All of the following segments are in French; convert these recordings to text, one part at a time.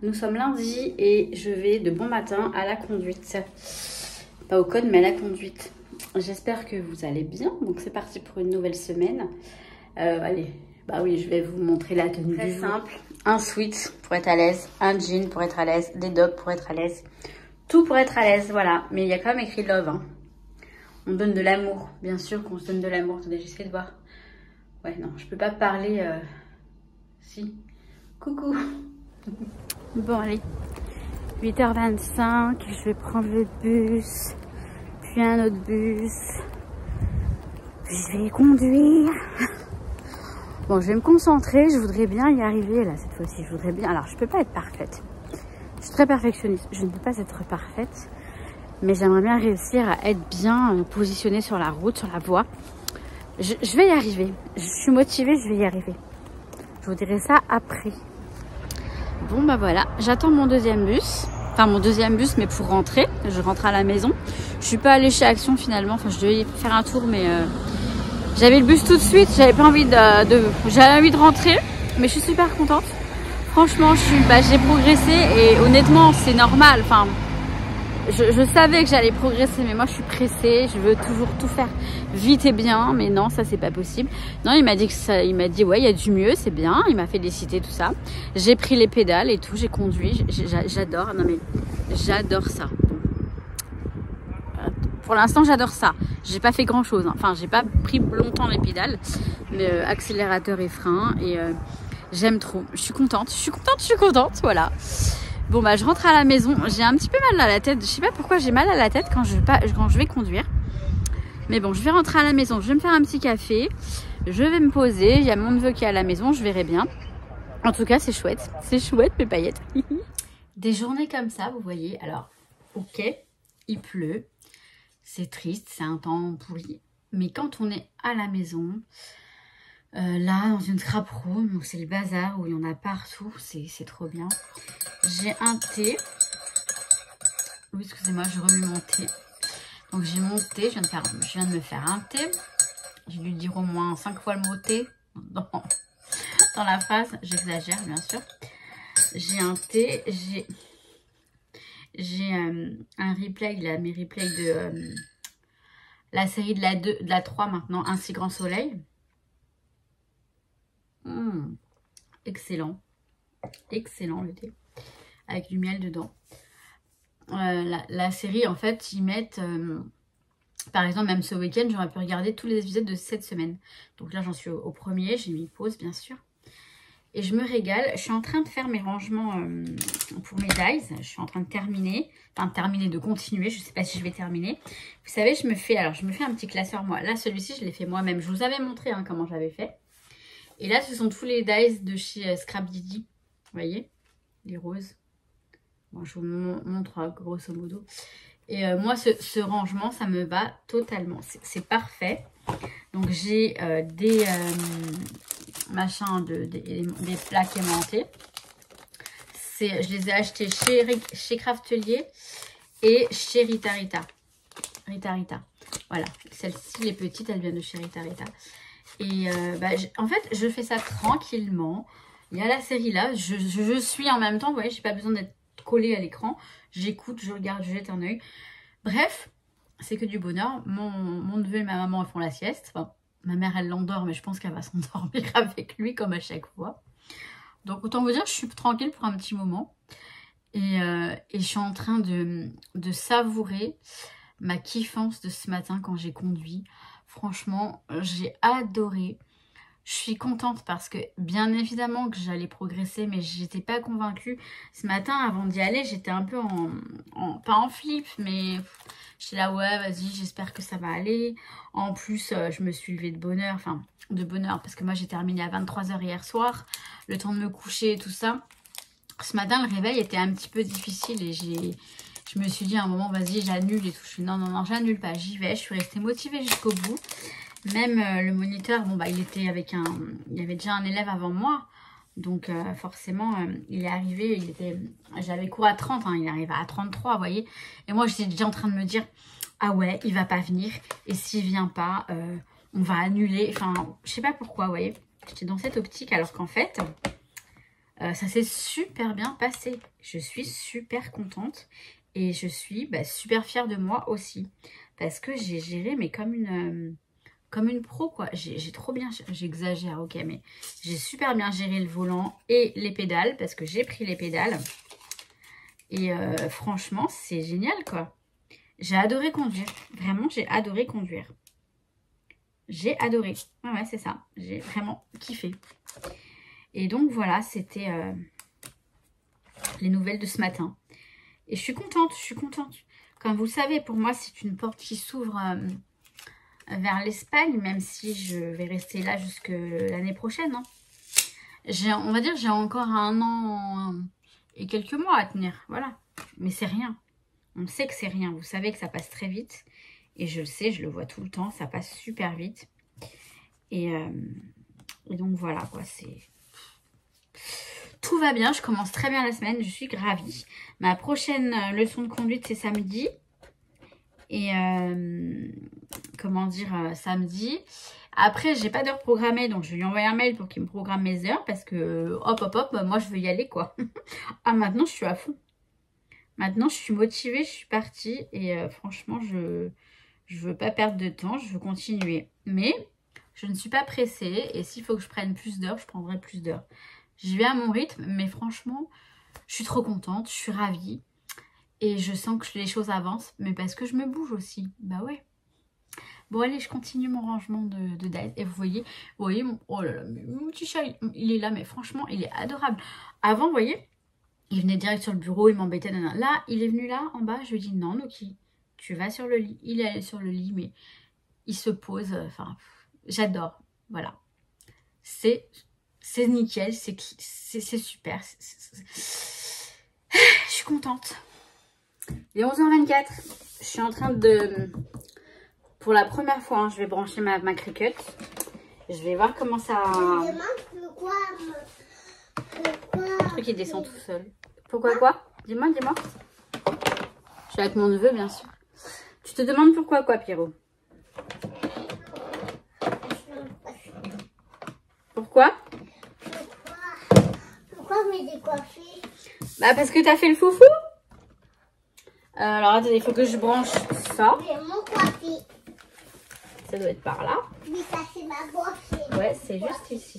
Nous sommes lundi et je vais de bon matin à la conduite. Pas au code mais à la conduite. J'espère que vous allez bien. Donc c'est parti pour une nouvelle semaine. Allez, bah oui, je vais vous montrer la tenue du jour. Très simple. Un sweat pour être à l'aise, un jean pour être à l'aise, des dogs pour être à l'aise. Tout pour être à l'aise, voilà. Mais il y a quand même écrit love. Hein. On donne de l'amour. Bien sûr qu'on se donne de l'amour. Attendez, j'essaie de voir. Ouais, non, je peux pas parler. Si. Coucou. Bon, allez. 8h25. Je vais prendre le bus. Puis un autre bus. Puis je vais conduire. Bon, je vais me concentrer. Je voudrais bien y arriver là cette fois-ci. Je voudrais bien. Alors, je peux pas être parfaite. Je suis très perfectionniste. Je ne peux pas être parfaite. Mais j'aimerais bien réussir à être bien positionnée sur la route, sur la voie. Je vais y arriver. Je suis motivée, je vais y arriver. Je vous dirai ça après. Bon, bah voilà. J'attends mon deuxième bus. Enfin, mon deuxième bus, mais pour rentrer. Je rentre à la maison. Je suis pas allée chez Action finalement. Enfin, je devais faire un tour, mais j'avais le bus tout de suite. J'avais pas envie j'avais envie de rentrer. Mais je suis super contente. Franchement, j'ai progressé et honnêtement, c'est normal. Enfin, je savais que j'allais progresser, mais moi je suis pressée, je veux toujours tout faire vite et bien, mais non, ça c'est pas possible. Non, il m'a dit ouais, il y a du mieux, c'est bien, il m'a félicité tout ça. J'ai pris les pédales et tout, j'ai conduit, j'adore, non mais j'adore ça. Pour l'instant, j'adore ça. J'ai pas fait grand chose, hein. Enfin, j'ai pas pris longtemps les pédales, mais accélérateur et frein, et j'aime trop. Je suis contente, voilà. Bon bah je rentre à la maison, j'ai un petit peu mal à la tête, je sais pas pourquoi j'ai mal à la tête quand je vais conduire. Mais bon, je vais rentrer à la maison, je vais me faire un petit café, je vais me poser, il y a mon neveu qui est à la maison, je verrai bien. En tout cas c'est chouette mes paillettes. Des journées comme ça, vous voyez, alors ok, il pleut, c'est triste, c'est un temps pourri. Mais quand on est à la maison, là dans une scrap room, c'est le bazar où il y en a partout, c'est trop bien. J'ai un thé. Oui, excusez-moi, je remue mon thé. Donc j'ai mon thé, je viens de me faire un thé. J'ai dû dire au moins 5 fois le mot thé dans la phrase, j'exagère bien sûr. J'ai un thé, j'ai un replay, mes replays de la série de la 2, 3 maintenant, Un si grand soleil. Excellent. Excellent le thé. Avec du miel dedans. La série, en fait, ils mettent... par exemple, même ce week-end, j'aurais pu regarder tous les épisodes de cette semaine. Donc là, j'en suis au premier. J'ai mis pause, bien sûr. Et je me régale. Je suis en train de faire mes rangements pour mes dies. Je suis en train de terminer. Enfin, de continuer. Je ne sais pas si je vais terminer. Vous savez, je me fais un petit classeur, moi. Là, celui-ci, je l'ai fait moi-même. Je vous avais montré comment j'avais fait. Et là, ce sont tous les dies de chez Scrap Didi. Vous voyez, les roses. Bon, je vous montre grosso modo. Et moi, ce rangement, ça me va totalement. C'est parfait. Donc, j'ai des plaques aimantées. Je les ai achetées chez Craftelier et chez Rita Rita. Voilà. Celles-ci, les petites, elles viennent de chez Rita Rita. Et en fait, je fais ça tranquillement. Il y a la série là. Je suis en même temps. Vous voyez, j'ai pas besoin d'être collée à l'écran. J'écoute, je regarde, je jette un œil. Bref, c'est que du bonheur. Mon neveu et ma maman font la sieste. Enfin, ma mère, elle l'endort, mais je pense qu'elle va s'endormir avec lui, comme à chaque fois. Donc, autant vous dire, je suis tranquille pour un petit moment. Et je suis en train de savourer ma kiffance de ce matin quand j'ai conduit. Franchement, j'ai adoré. Je suis contente parce que bien évidemment que j'allais progresser, mais j'étais pas convaincue. Ce matin, avant d'y aller, j'étais un peu pas en flip, mais j'étais là, ouais, vas-y, j'espère que ça va aller. En plus, je me suis levée de bonne heure, parce que moi j'ai terminé à 23 h hier soir, le temps de me coucher et tout ça. Ce matin, le réveil était un petit peu difficile et je me suis dit à un moment, vas-y, j'annule et tout. Je suis non, j'annule pas, j'y vais. Je suis restée motivée jusqu'au bout. Même le moniteur, bon bah il était il y avait déjà un élève avant moi, donc forcément il est arrivé, j'avais cours à 30, hein, il est arrivé à 33, vous voyez. Et moi j'étais déjà en train de me dire, ah ouais, il va pas venir. Et s'il vient pas, on va annuler. Enfin, je sais pas pourquoi, vous voyez. J'étais dans cette optique alors qu'en fait, ça s'est super bien passé. Je suis super contente. Et je suis super fière de moi aussi. Parce que j'ai géré, mais comme une pro, quoi. J'ai trop bien... J'exagère, ok, mais j'ai super bien géré le volant et les pédales. Parce que j'ai pris les pédales. Et franchement, c'est génial, quoi. J'ai adoré conduire. Vraiment, j'ai adoré conduire. J'ai adoré. Ouais, c'est ça. J'ai vraiment kiffé. Et donc, voilà, c'était les nouvelles de ce matin. Et je suis contente, je suis contente. Comme vous le savez, pour moi, c'est une porte qui s'ouvre vers l'Espagne, même si je vais rester là jusque l'année prochaine. Hein. On va dire j'ai encore 1 an et quelques mois à tenir. Voilà. Mais c'est rien. On sait que c'est rien. Vous savez que ça passe très vite. Et je le sais, je le vois tout le temps. Ça passe super vite. Et donc voilà, quoi. Tout va bien. Je commence très bien la semaine. Je suis ravie. Ma prochaine leçon de conduite, c'est samedi. Et comment dire, samedi. Après, j'ai pas d'heure programmée. Donc, je vais lui envoyer un mail pour qu'il me programme mes heures. Parce que, hop, moi, je veux y aller, quoi. Ah, maintenant, je suis à fond. Maintenant, je suis motivée, je suis partie et franchement, je veux pas perdre de temps, je veux continuer. Mais je ne suis pas pressée et s'il faut que je prenne plus d'heures, je prendrai plus d'heures. Je vais à mon rythme, mais franchement, je suis trop contente, je suis ravie et je sens que les choses avancent, mais parce que je me bouge aussi. Bah ouais. Bon, allez, je continue mon rangement de diet et vous voyez oh là là, mon petit chat, il est là, mais franchement, il est adorable. Avant, vous voyez, il venait direct sur le bureau, il m'embêtait. Là, il est venu là, en bas. Je lui ai dit, non, Noki, tu vas sur le lit. Il est allé sur le lit, mais il se pose. Enfin, j'adore. Voilà. C'est nickel. C'est super. Je suis contente. Il est 11h24. Je suis en train de... Pour la première fois, hein, je vais brancher ma Cricut. Je vais voir comment ça... Pourquoi Le truc, il descend tout seul. Pourquoi quoi? Dis-moi. Je suis avec mon neveu, bien sûr. Tu te demandes pourquoi quoi, Pierrot? Pourquoi Pourquoi me décoiffer? Bah parce que t'as fait le foufou. Alors attendez, il faut que je branche ça. Je vais me coiffer. Ça doit être par là. Mais ça c'est ma boîte. Ouais, c'est juste ici.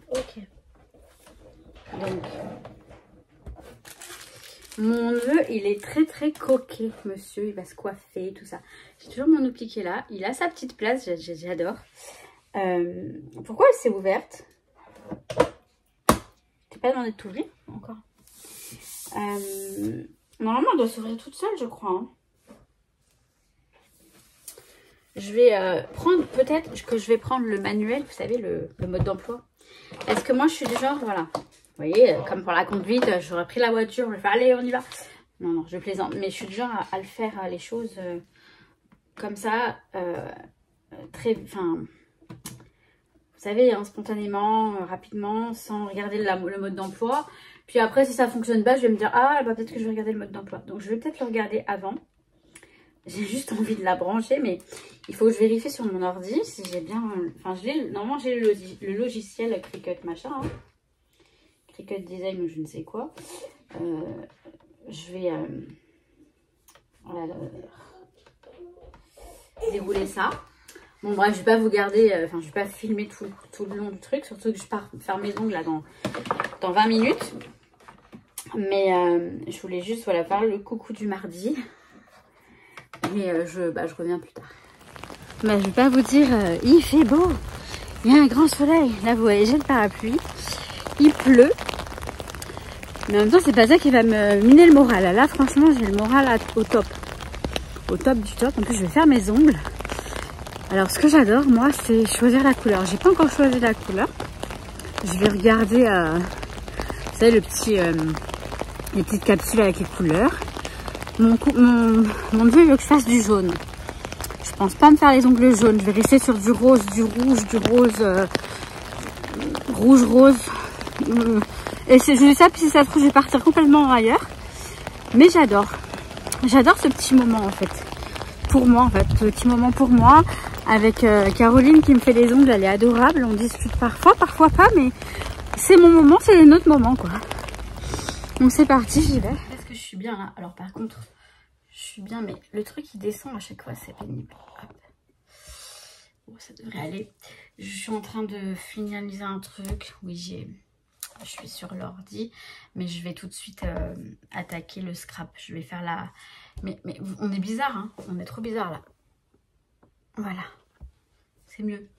Ok. Donc, mon neveu, il est très coquet, monsieur. Il va se coiffer, tout ça. J'ai toujours mon outil qui est là. Il a sa petite place, j'adore. Pourquoi elle s'est ouverte? T'es pas demandé de t'ouvrir encore? Normalement, elle doit s'ouvrir toute seule, je crois. Hein. Je vais prendre, peut-être que je vais prendre le manuel, vous savez, le mode d'emploi. Parce que moi, je suis du genre, voilà. Vous voyez, comme pour la conduite, j'aurais pris la voiture, je vais faire, allez, on y va. Non, je plaisante. Mais je suis du genre à le faire, les choses comme ça, enfin, vous savez, hein, spontanément, rapidement, sans regarder le mode d'emploi. Puis après, si ça ne fonctionne pas, je vais me dire, ah, bah, peut-être que je vais regarder le mode d'emploi. Donc, je vais peut-être le regarder avant. J'ai juste envie de la brancher, mais il faut que je vérifie sur mon ordi si j'ai bien... Enfin, normalement, j'ai le logiciel Cricut machin. Hein. Cricut Design ou je ne sais quoi. Je vais dérouler ça. Bon, bref, je vais pas vous garder... Enfin, je vais pas filmer tout le long du truc. Surtout que je pars faire mes ongles là dans 20 minutes. Mais je voulais juste voilà, faire le coucou du mardi. Et je reviens plus tard. Bah, je vais pas vous dire, il fait beau. Il y a un grand soleil. Là, vous voyez, j'ai le parapluie. Il pleut. Mais en même temps, c'est pas ça qui va me miner le moral. Là, franchement, j'ai le moral au top. Au top du top. En plus, je vais faire mes ongles. Alors, ce que j'adore, moi, c'est choisir la couleur. J'ai pas encore choisi la couleur. Je vais regarder, vous savez, les petites capsules avec les couleurs. Mon neveu veut que je fasse du jaune. Je pense pas me faire les ongles jaunes. Je vais rester sur du rose, du rouge, rouge. Et je dis ça, puis si ça se trouve, je vais partir complètement ailleurs. Mais j'adore. J'adore ce petit moment, en fait. pour moi en fait, petit moment pour moi avec Caroline qui me fait les ongles, elle est adorable, on discute parfois pas, mais c'est mon moment, c'est notre moment quoi. Donc c'est parti, j'y vais. Est-ce que je suis bien là? Alors par contre, je suis bien, mais le truc il descend à chaque fois, c'est pénible. Hop. Bon, ça devrait aller. Je suis en train de finaliser un truc. Oui, je suis sur l'ordi, mais je vais tout de suite attaquer le scrap. Je vais faire la... Mais on est bizarre, hein. On est trop bizarre là. Voilà. C'est mieux.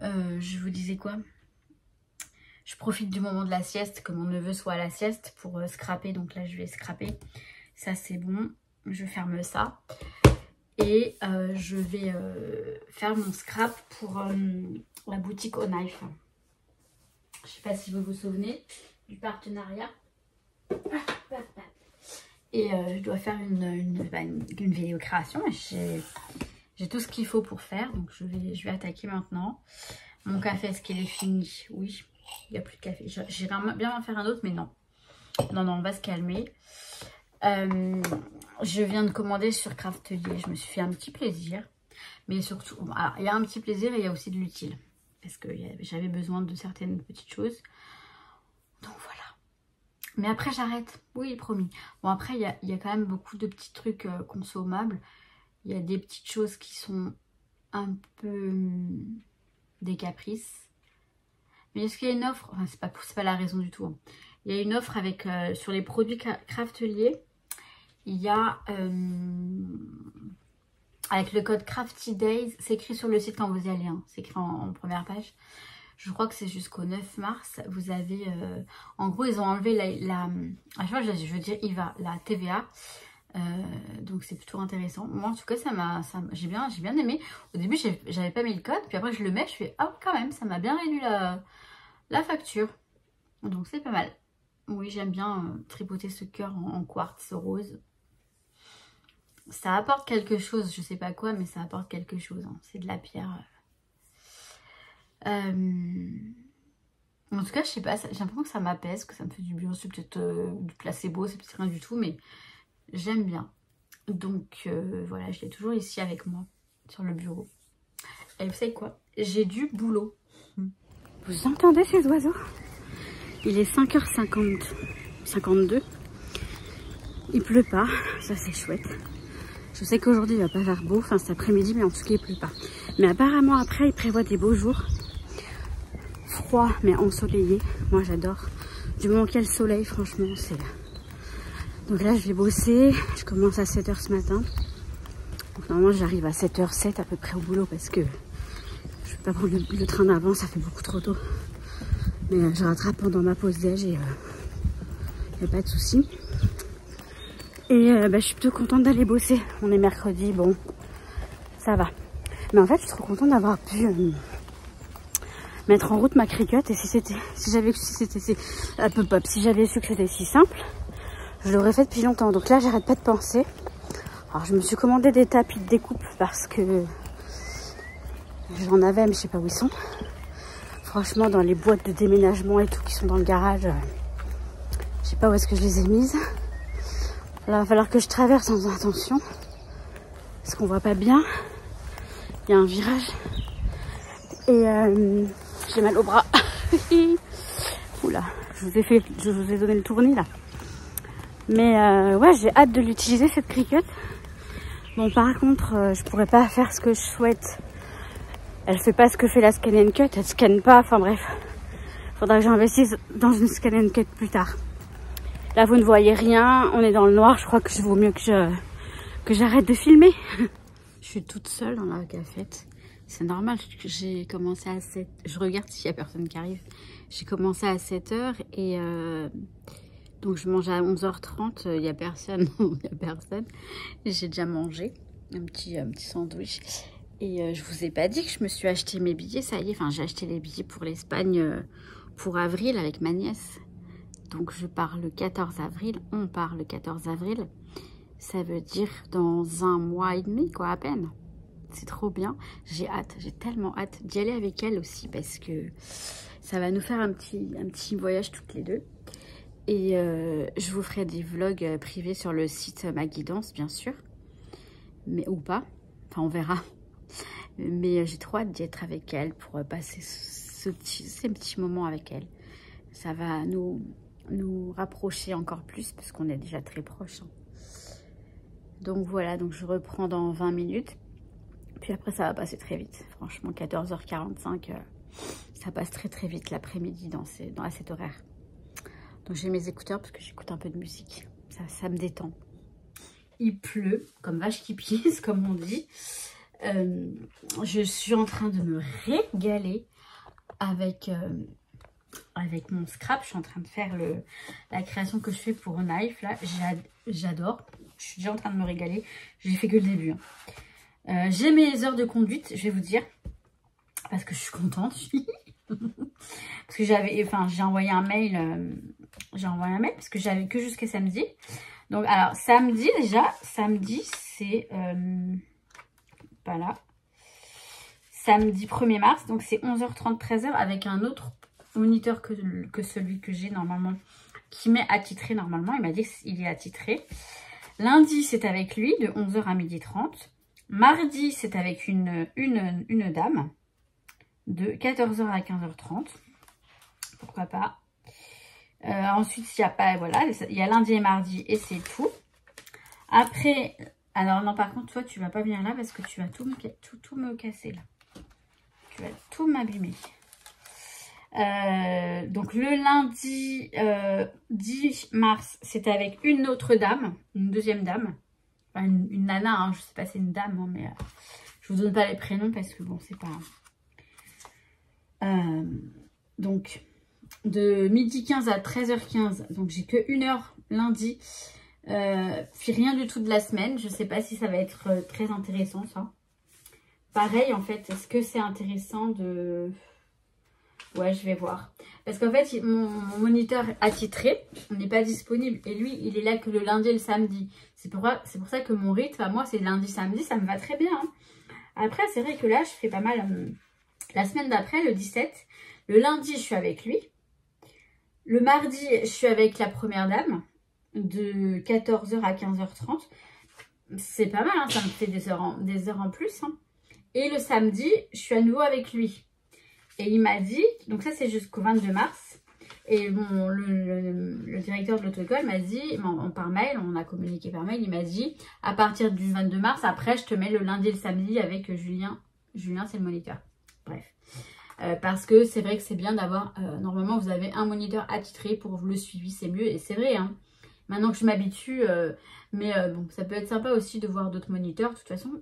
Je vous disais quoi? Je profite du moment de la sieste, que mon neveu soit à la sieste pour scraper. Donc là, je vais scraper. Ça, c'est bon. Je ferme ça. Et je vais faire mon scrap pour la boutique Au Knife. Je ne sais pas si vous vous souvenez du partenariat. Et je dois faire une vidéo création. J'ai tout ce qu'il faut pour faire. Donc je vais attaquer maintenant. Mon café, est-ce qu'il est fini? Oui, il n'y a plus de café. J'aimerais bien en faire un autre, mais non. Non, on va se calmer. Je viens de commander sur Craftelier. Je me suis fait un petit plaisir. Mais surtout, alors, il y a un petit plaisir et il y a aussi de l'utile. Parce que j'avais besoin de certaines petites choses. Donc voilà. Mais après j'arrête. Oui, promis. Bon après il y a quand même beaucoup de petits trucs consommables. Il y a des petites choses qui sont un peu des caprices. Mais est-ce qu'il y a une offre? Enfin, c'est pas la raison du tout. Hein. Il y a une offre avec sur les produits Craftelier. Il y a avec le code Crafty Days. C'est écrit sur le site quand vous y allez. Hein. C'est écrit en première page. Je crois que c'est jusqu'au 9 mars. Vous avez... en gros, ils ont enlevé je veux dire IVA, la TVA. Donc, c'est plutôt intéressant. Moi, en tout cas, j'ai bien aimé. Au début, j'avais pas mis le code. Puis après, je le mets. Je fais, ah, quand même, ça m'a bien réduit la facture. Donc, c'est pas mal. Oui, j'aime bien tripoter ce cœur en quartz rose. Ça apporte quelque chose. Je sais pas quoi, mais ça apporte quelque chose. Hein. C'est de la pierre... En tout cas, je sais pas, j'ai l'impression que ça m'apaise, que ça me fait du bien. C'est peut-être du placebo, c'est peut-être rien du tout, mais j'aime bien. Donc voilà, je l'ai toujours ici avec moi, sur le bureau. Et vous savez quoi? J'ai du boulot. Vous entendez ces oiseaux? Il est 5h50, 52. Il pleut pas, ça c'est chouette. Je sais qu'aujourd'hui il va pas faire beau, enfin cet après-midi, mais en tout cas il pleut pas. Mais apparemment après il prévoit des beaux jours. Froid mais ensoleillé. Moi j'adore. Du moment qu'il y a le soleil, franchement c'est... Donc là je vais bosser. Je commence à 7h ce matin. Donc normalement j'arrive à 7h07 à peu près au boulot parce que je vais pas prendre le train d'avant, ça fait beaucoup trop tôt. Mais je rattrape pendant ma pause déj et y a pas de souci. Et je suis plutôt contente d'aller bosser. On est mercredi, bon, ça va. Mais en fait, je suis trop contente d'avoir pu mettre en route ma Cricut. Et si j'avais su que c'était si simple, je l'aurais fait depuis longtemps. Donc là, j'arrête pas de penser. Alors, je me suis commandé des tapis de découpe parce que j'en avais, mais je sais pas où ils sont. Franchement, dans les boîtes de déménagement et tout qui sont dans le garage, je sais pas où est-ce que je les ai mises. Là, il va falloir que je traverse sans attention. Parce qu'on voit pas bien. Il y a un virage. Et j'ai mal au bras. Oula, je vous ai donné le tournis là. Mais ouais, j'ai hâte de l'utiliser cette Cricut. Bon, par contre, je pourrais pas faire ce que je souhaite. Elle fait pas ce que fait la Scan & Cut. Elle scanne pas. Enfin bref. Faudra que j'investisse dans une Scan & Cut plus tard. Là, vous ne voyez rien. On est dans le noir. Je crois que vaut mieux que j'arrête de filmer. Je suis toute seule dans la cafette. C'est normal. J'ai commencé à 7. Je regarde s'il y a personne qui arrive. J'ai commencé à 7h et donc je mange à 11h30. Il n'y a personne. Il n'y a personne. J'ai déjà mangé un petit sandwich. Et je vous ai pas dit que je me suis acheté mes billets. Ça y est. Enfin, j'ai acheté les billets pour l'Espagne pour avril avec ma nièce. Donc je pars le 14 avril, on part le 14 avril, ça veut dire dans 1 mois et demi quoi à peine. C'est trop bien, j'ai hâte, j'ai tellement hâte d'y aller avec elle aussi parce que ça va nous faire un petit voyage toutes les deux. Et je vous ferai des vlogs privés sur le site Ma Guidance bien sûr. mais ou pas. Enfin, on verra. Mais j'ai trop hâte d'être avec elle pour passer ces petits moments avec elle. Ça va nous rapprocher encore plus parce qu'on est déjà très proches. Hein. Donc voilà, donc je reprends dans 20 minutes. Puis après, ça va passer très vite. Franchement, 14h45, ça passe très très vite l'après-midi dans cet horaire. Donc j'ai mes écouteurs parce que j'écoute un peu de musique. Ça me détend. Il pleut, comme vache qui pisse, comme on dit. Je suis en train de me régaler avec mon scrap. Je suis en train de faire la création que je fais pour Knife. Là, j'adore. Je suis déjà en train de me régaler. J'ai fait que le début. Hein. J'ai mes heures de conduite, je vais vous dire. Parce que je suis contente. Parce que j'ai envoyé un mail. Parce que j'avais que jusqu'à samedi. Donc, alors, samedi, c'est... pas là. Samedi 1er mars. Donc, c'est 11h30, 13h avec un autre moniteur que celui que j'ai normalement. Qui m'est attitré normalement. Il m'a dit qu'il est attitré. Lundi, c'est avec lui de 11h à 12h30. Mardi, c'est avec une dame de 14h à 15h30. Pourquoi pas. Ensuite, il y a pas, voilà, il y a lundi et mardi et c'est tout. Après, alors non, par contre, toi, tu vas pas venir là parce que tu vas tout me casser là. Tu vas tout m'abîmer. Donc le lundi 10 mars, c'était avec une autre dame, une deuxième dame. Enfin, une nana, hein, je sais pas si c'est une dame, hein, mais je vous donne pas les prénoms parce que bon, c'est pas... donc, de midi 15 à 13h15, donc j'ai que 1 heure lundi. Puis rien du tout de la semaine. Je sais pas si ça va être très intéressant, ça. Pareil, en fait, est-ce que c'est intéressant de... Ouais, je vais voir. Parce qu'en fait, mon moniteur attitré n'est pas disponible. Et lui, il est là que le lundi et le samedi. C'est pour ça que mon rythme, à moi, c'est lundi-samedi. Ça me va très bien. Hein. Après, c'est vrai que là, je fais pas mal... la semaine d'après, le 17, le lundi, je suis avec lui. Le mardi, je suis avec la première dame de 14h à 15h30. C'est pas mal, hein, ça me fait des heures en plus. Hein. Et le samedi, je suis à nouveau avec lui. Et il m'a dit, donc ça c'est jusqu'au 22 mars. Et bon, le directeur de l'auto-école m'a dit, par mail, on a communiqué par mail, il m'a dit, à partir du 22 mars, après je te mets le lundi et le samedi avec Julien. Julien, c'est le moniteur. Bref. Parce que c'est vrai que c'est bien d'avoir, normalement vous avez un moniteur attitré pour le suivi, c'est mieux. Et c'est vrai, hein. Maintenant que je m'habitue, mais bon, ça peut être sympa aussi de voir d'autres moniteurs. De toute façon,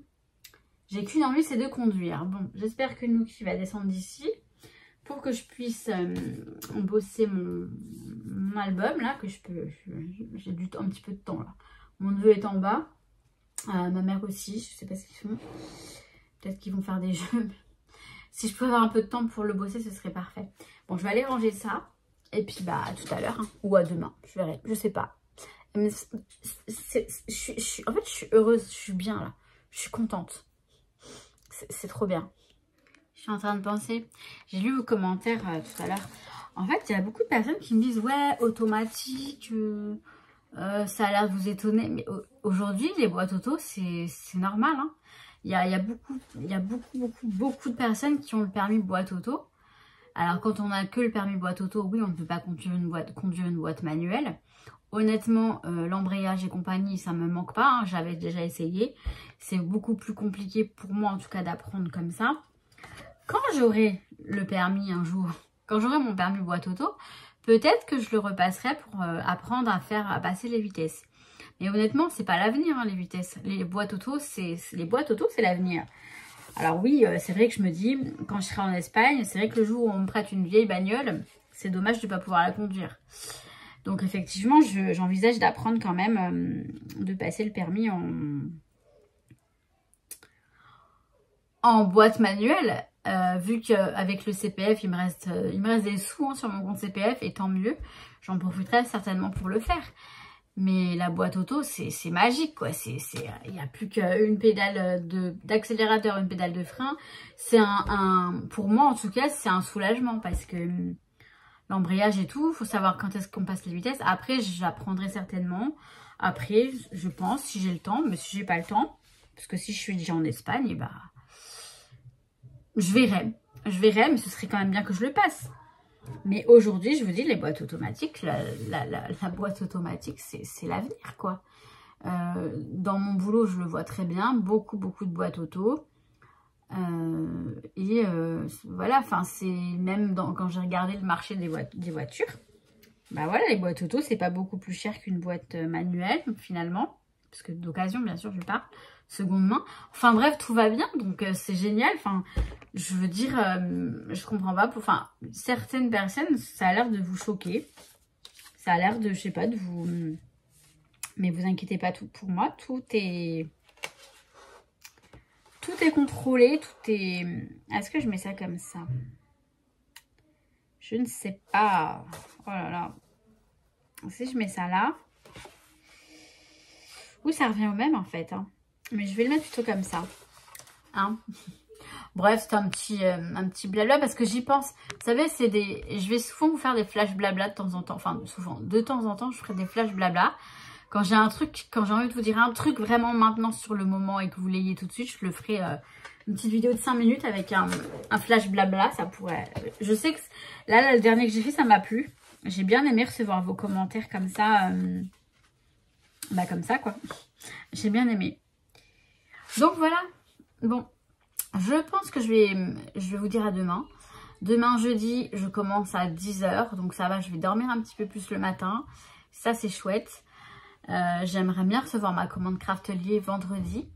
j'ai qu'une envie, c'est de conduire. Bon, j'espère que Nookie va descendre d'ici pour que je puisse bosser mon album, là, que je peux... J'ai un petit peu de temps, là. Mon neveu est en bas. Ma mère aussi, je sais pas ce qu'ils font. Peut-être qu'ils vont faire des jeux. Si je peux avoir un peu de temps pour le bosser, ce serait parfait. Bon, je vais aller ranger ça. Et puis, bah, à tout à l'heure. Hein, ou à demain. Je verrai. Je sais pas. Mais en fait, je suis heureuse. Je suis bien, là. Je suis contente. C'est trop bien. Je suis en train de penser. J'ai lu vos commentaires tout à l'heure. En fait, il y a beaucoup de personnes qui me disent, ouais, automatique, ça a l'air de vous étonner. Mais aujourd'hui, les boîtes auto, c'est normal. Hein. Il y a beaucoup de personnes qui ont le permis boîte auto. Alors, quand on n'a que le permis boîte auto, oui, on ne peut pas conduire une boîte manuelle. Honnêtement, l'embrayage et compagnie, ça me manque pas. Hein, j'avais déjà essayé. C'est beaucoup plus compliqué pour moi, en tout cas, d'apprendre comme ça. Quand j'aurai le permis un jour, quand j'aurai mon permis boîte auto, peut-être que je le repasserai pour apprendre à passer les vitesses. Mais honnêtement, c'est pas l'avenir, hein, les vitesses. Les boîtes auto, c'est l'avenir. Alors oui, c'est vrai que je me dis, quand je serai en Espagne, c'est vrai que le jour où on me prête une vieille bagnole, c'est dommage de ne pas pouvoir la conduire. Donc effectivement, j'envisage d'apprendre quand même de passer le permis en boîte manuelle. Vu qu'avec le CPF, il me reste des sous hein, sur mon compte CPF, et tant mieux. J'en profiterai certainement pour le faire. Mais la boîte auto, c'est magique, quoi. Il n'y a plus qu'une pédale d'accélérateur, une pédale de frein. C'est pour moi, en tout cas, c'est un soulagement parce que l'embrayage et tout, il faut savoir quand est-ce qu'on passe les vitesses. Après, j'apprendrai certainement. Après, je pense, si j'ai le temps, mais si j'ai pas le temps, Parce que si je suis déjà en Espagne, bah, je verrai. Je verrai, mais ce serait quand même bien que je le passe. Mais aujourd'hui, je vous dis, les boîtes automatiques, la boîte automatique, c'est l'avenir, quoi. Dans mon boulot, je le vois très bien. Beaucoup de boîtes auto. Voilà, enfin, c'est même quand j'ai regardé le marché des voitures, bah voilà, les boîtes auto, c'est pas beaucoup plus cher qu'une boîte manuelle, finalement. Parce que d'occasion, bien sûr, je parle. Seconde main. Enfin bref, tout va bien, donc c'est génial. Enfin, je veux dire, je comprends pas. Enfin, certaines personnes, ça a l'air de vous choquer. Ça a l'air de, je sais pas, de vous... Mais vous inquiétez pas, tout pour moi, tout est contrôlé, tout est... Est-ce que je mets ça comme ça? Je ne sais pas. Oh là là. Si je mets ça là... Oui, ça revient au même en fait, hein. Mais je vais le mettre plutôt comme ça. Hein. Bref, c'est un petit blabla parce que j'y pense. Vous savez, c'est des... Je vais souvent vous faire des flash blabla de temps en temps. Enfin, souvent, de temps en temps, je ferai des flash blabla. Quand j'ai un truc, quand j'ai envie de vous dire un truc vraiment maintenant sur le moment et que vous l'ayez tout de suite, je le ferai une petite vidéo de 5 minutes avec un flash blabla. Ça pourrait... Je sais que là, le dernier que j'ai fait, ça m'a plu. J'ai bien aimé recevoir vos commentaires comme ça. Bah, comme ça, quoi. J'ai bien aimé. Donc voilà, bon, je pense que je vais vous dire à demain. Demain jeudi, je commence à 10 h, donc ça va, je vais dormir un petit peu plus le matin. Ça, c'est chouette. J'aimerais bien recevoir ma commande Craftelier vendredi.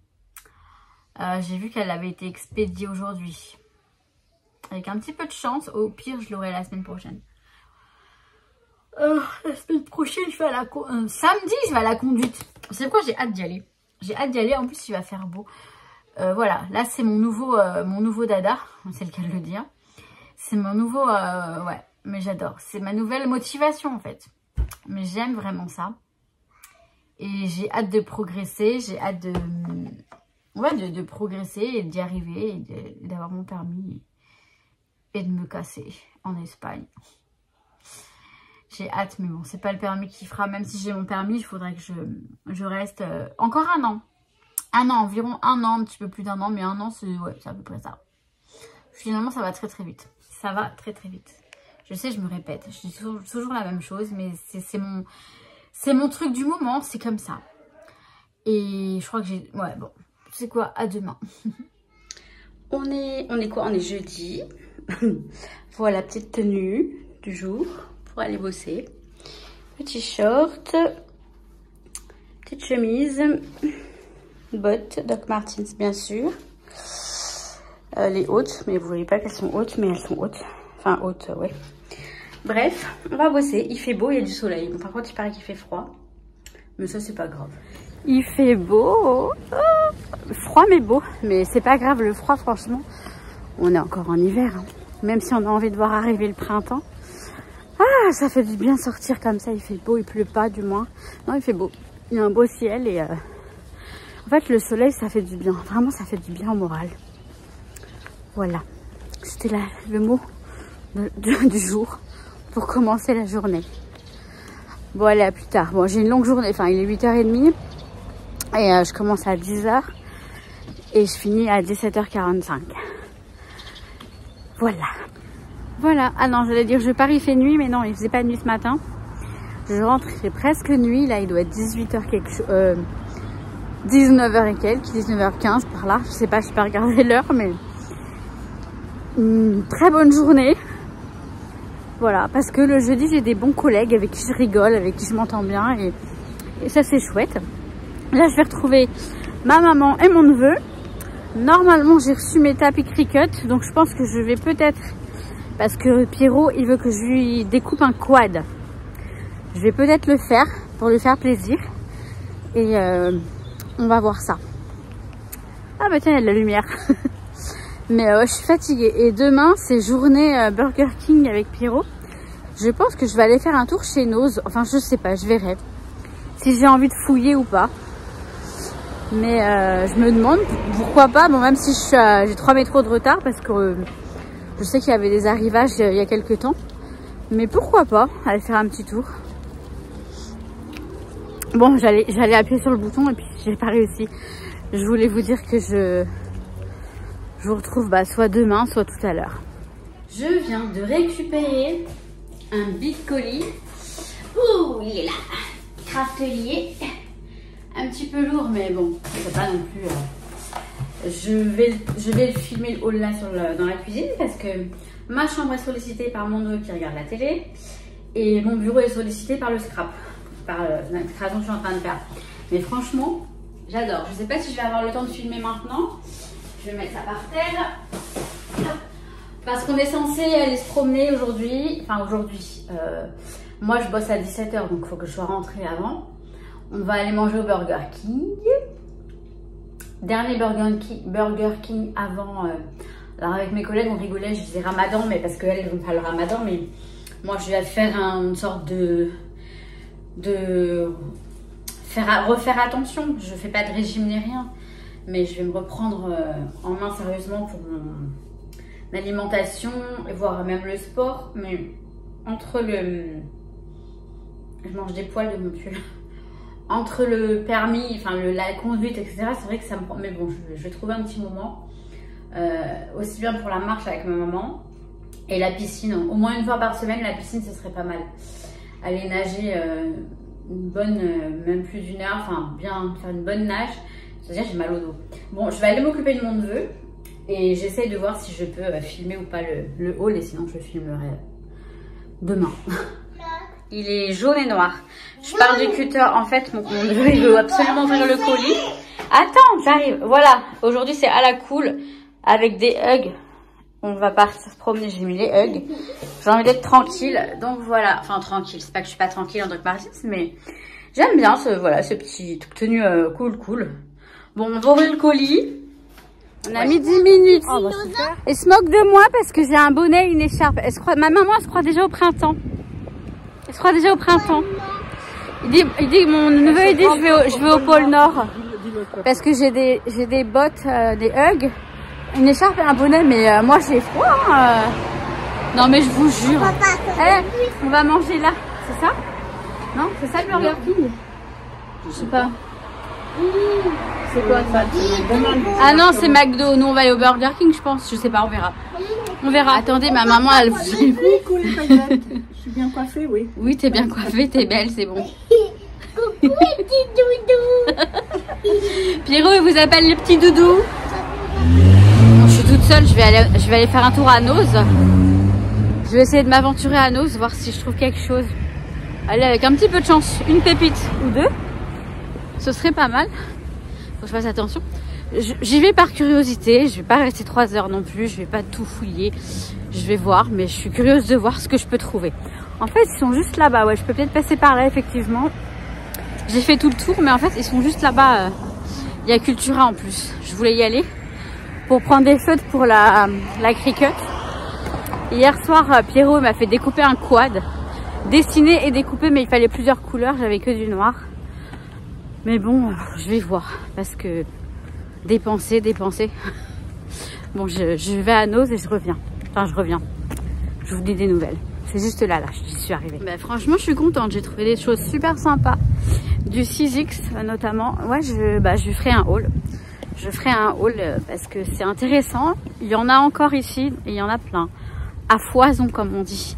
J'ai vu qu'elle avait été expédiée aujourd'hui. Avec un petit peu de chance, au pire, je l'aurai la semaine prochaine. La semaine prochaine, je vais à la samedi, je vais à la conduite. C'est quoi, j'ai hâte d'y aller. J'ai hâte d'y aller, en plus il va faire beau. Voilà, là c'est mon nouveau dada, c'est le cas de le dire. C'est mon nouveau, ouais, mais j'adore. C'est ma nouvelle motivation en fait. Mais j'aime vraiment ça. Et j'ai hâte de progresser, j'ai hâte de, ouais, de progresser et d'y arriver, et d'avoir mon permis et de me casser en Espagne. J'ai hâte, mais bon, c'est pas le permis qui fera. Même si j'ai mon permis, il faudrait que je reste encore un an. Environ un an, un petit peu plus d'un an, mais un an, c'est ouais, à peu près ça. Finalement, ça va très vite. Ça va très vite. Je sais, je me répète, je dis toujours la même chose, mais c'est mon truc du moment, c'est comme ça. Et je crois que j'ai... Ouais, bon, c'est quoi, à demain. On est quoi? On est jeudi. Voilà, petite tenue du jour pour aller bosser. Petit short, petite chemise, bottes, Doc Martens bien sûr. Les hautes, mais vous voyez pas qu'elles sont hautes, mais elles sont hautes. Enfin hautes, ouais. Bref, on va bosser. Il fait beau, il y a du soleil. Bon, par contre, il paraît qu'il fait froid. Mais ça, c'est pas grave. Il fait beau. Oh, froid, mais beau. Mais c'est pas grave, le froid, franchement. On est encore en hiver. Hein. Même si on a envie de voir arriver le printemps. Ah, ça fait du bien sortir comme ça. Il fait beau, il pleut pas, du moins. Non, il fait beau. Il y a un beau ciel et... En fait, le soleil, ça fait du bien. Vraiment, ça fait du bien au moral. Voilà. C'était le mot du jour pour commencer la journée. Bon, allez, à plus tard. Bon, j'ai une longue journée. Enfin, il est 8h30. Et je commence à 10h. Et je finis à 17h45. Voilà. Voilà. Ah non, j'allais dire, je pars, il fait nuit. Mais non, il faisait pas nuit ce matin. Je rentre, il fait presque nuit. Là, il doit être 18h quelque chose. 19h et quelques. 19h15 par là. Je sais pas, je peux regarder l'heure, mais... Une très bonne journée. Voilà, parce que le jeudi, j'ai des bons collègues avec qui je rigole, avec qui je m'entends bien. Et ça, c'est chouette. Là, je vais retrouver ma maman et mon neveu. Normalement, j'ai reçu mes tapis Cricut. Donc, je pense que je vais peut-être... Parce que Pierrot, il veut que je lui découpe un quad. Je vais peut-être le faire pour lui faire plaisir. Et on va voir ça. Ah bah tiens, il y a de la lumière. Mais je suis fatiguée. Et demain, c'est journée Burger King avec Pierrot. Je pense que je vais aller faire un tour chez Nose. Enfin, je sais pas, je verrai. Si j'ai envie de fouiller ou pas. Mais je me demande pourquoi pas. Bon, même si j'ai 3 métros de retard. Parce que je sais qu'il y avait des arrivages il y a quelques temps. Mais pourquoi pas aller faire un petit tour. Bon, j'allais appuyer sur le bouton et puis j'ai pas réussi. je voulais vous dire que je vous retrouve soit demain, soit tout à l'heure. Je viens de récupérer un big colis. Ouh, il est là. Craftelier. Un petit peu lourd, mais bon, c'est pas non plus... Je vais le filmer le haul là dans la cuisine parce que ma chambre est sollicitée par mon neveu qui regarde la télé et mon bureau est sollicité par le scrap, par l'installation que je suis en train de faire. Mais franchement, j'adore. Je sais pas si je vais avoir le temps de filmer maintenant. Je vais mettre ça par terre. Parce qu'on est censé aller se promener aujourd'hui. Enfin aujourd'hui. Moi je bosse à 17 h, donc il faut que je sois rentrée avant. On va aller manger au Burger King. Dernier Burger King avant. Alors avec mes collègues on rigolait, je disais Ramadan, mais parce qu'elles vont faire le Ramadan, mais moi je vais faire une sorte refaire attention. Je fais pas de régime ni rien, mais je vais me reprendre en main sérieusement pour mon alimentation et voir même le sport. Mais entre le... Je mange des poils de mon pull. Entre le permis, enfin la conduite, etc., c'est vrai que ça me prend... Mais bon, je vais trouver un petit moment. Aussi bien pour la marche avec ma maman et la piscine. Au moins une fois par semaine, la piscine, ce serait pas mal. Aller nager une bonne, même plus d'une heure, enfin bien faire une bonne nage. C'est-à-dire j'ai mal au dos. Bon, je vais aller m'occuper de mon neveu et j'essaye de voir si je peux filmer ou pas le haul, et sinon je filmerai demain. Il est jaune et noir. Je pars du cutter. En fait, mon neveu, il veut absolument ouvrir le colis. Attends, j'arrive. Voilà. Aujourd'hui, c'est à la cool. Avec des hugs. On va partir se promener. J'ai mis les hugs. J'ai envie d'être tranquille. Donc voilà. Enfin, tranquille. C'est pas que je suis pas tranquille en tant que marxiste, mais j'aime bien ce petit tenue cool. Bon, on va ouvrir le colis. On a mis 10 minutes. Oh, bah, super. Elle se moque de moi parce que j'ai un bonnet et une écharpe. Ma maman, elle se croit déjà au printemps. Il se croit déjà au printemps. Il dit mon neveu, il dit je vais au pôle Nord parce que j'ai des bottes, des hugs, une écharpe et un bonnet, mais moi j'ai froid. Non mais je vous jure. On va manger là, c'est ça? Non, c'est ça le Burger King? Je sais pas. C'est quoi ça? Ah non, c'est McDo. Nous on va aller au Burger King, je pense. Je sais pas, on verra. On verra. Attendez, ma maman, elle vous... Je suis bien coiffée, oui. Oui, t'es bien coiffée, t'es belle, c'est bon. Coucou les petits doudous. Pierrot, il vous appelle les petits doudous. Bon, je suis toute seule, je vais aller faire un tour à Noz. Je vais essayer de m'aventurer à Noz, voir si je trouve quelque chose. Allez, avec un petit peu de chance, une pépite ou deux. Ce serait pas mal. Faut que je fasse attention. J'y vais par curiosité, je vais pas rester 3 heures non plus, je vais pas tout fouiller. Je vais voir, mais je suis curieuse de voir ce que je peux trouver. En fait, ils sont juste là-bas. Ouais, je peux peut-être passer par là, effectivement. J'ai fait tout le tour, mais en fait, ils sont juste là-bas. Il y a Cultura en plus. Je voulais y aller pour prendre des feutres pour la cricket. Hier soir, Pierrot m'a fait découper un quad. Dessiner et découper, mais il fallait plusieurs couleurs. J'avais que du noir. Mais bon, je vais voir. Parce que dépenser. Bon, je vais à Noz et je reviens. Enfin, je reviens. Je vous dis des nouvelles. C'est juste là, j'y suis arrivée. Bah, franchement, je suis contente. J'ai trouvé des choses super sympas. Du 6X notamment. Ouais, je ferai un haul. Je ferai un haul parce que c'est intéressant. Il y en a encore ici et il y en a plein. À foison, comme on dit.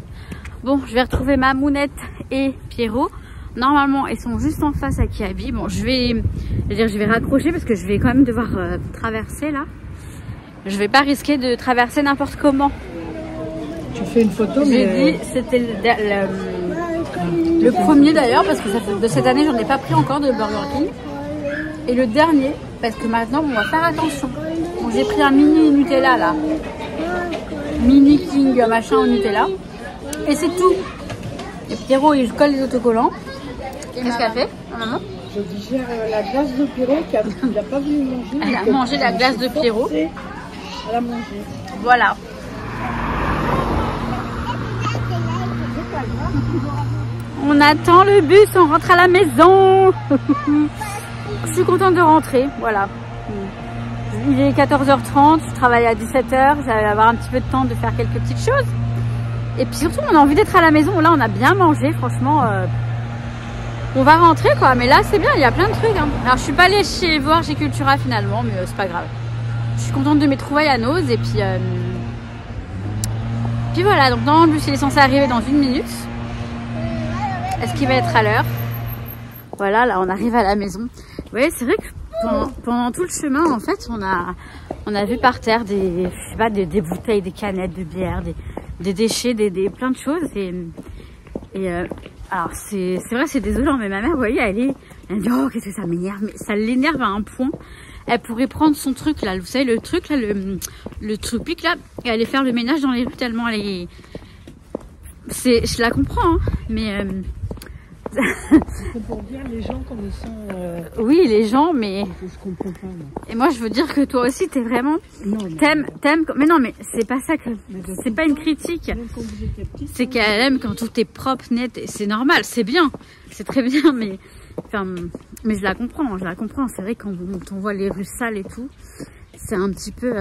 Bon, je vais retrouver Mamounette et Pierrot. Normalement, ils sont juste en face à Kiabi. Bon, je vais raccrocher parce que je vais quand même devoir traverser là. Je vais pas risquer de traverser n'importe comment. Tu fais une photo, J'ai dit c'était le premier d'ailleurs parce que de cette année j'en ai pas pris encore de Burger King. Et le dernier parce que maintenant on va faire attention. Bon, j'ai pris un mini Nutella là. Mini King machin au Nutella. Et c'est tout. Et Pierrot il colle les autocollants. Qu'est-ce qu'elle fait, maman? Je digère la glace de Pierrot qu'il n'a pas voulu manger. Elle a mangé la glace de Pierrot. Elle a mangé. Voilà. On attend le bus, on rentre à la maison. Je suis contente de rentrer, voilà. Il est 14h30, je travaille à 17h, j'allais avoir un petit peu de temps de faire quelques petites choses. Et puis surtout, on a envie d'être à la maison. Là, on a bien mangé, franchement. on va rentrer quoi. Mais là c'est bien, il y a plein de trucs hein. Alors je suis pas allée voir chez Cultura finalement, mais c'est pas grave. Je suis contente de mes trouvailles à Noz et puis voilà, donc non, lui il est censé arriver dans 1 minute. Est-ce qu'il va être à l'heure? Voilà, là on arrive à la maison. Vous voyez, c'est vrai que pendant tout le chemin, en fait, on a vu par terre des bouteilles, des canettes de bière, des déchets, plein de choses. Alors c'est vrai, c'est désolant, mais ma mère, vous voyez, elle dit oh qu'est-ce que ça m'énerve, mais ça l'énerve à un point. Elle pourrait prendre son truc là, vous savez le truc là, le truc là, et aller faire le ménage dans les rues tellement elle est. Je la comprends, hein, mais. C'est pour dire les gens comme ils sont. Oui, les gens, mais. Je comprends pas. Moi. Et moi, je veux dire que toi aussi, t'es vraiment. T'aimes. Mais non, mais c'est pas ça que. C'est pas une critique. C'est qu'elle aime quand tout est propre, net. Et c'est normal, c'est bien. C'est très bien, mais. Enfin, mais je la comprends. C'est vrai quand on voit les rues sales et tout, c'est un petit peu.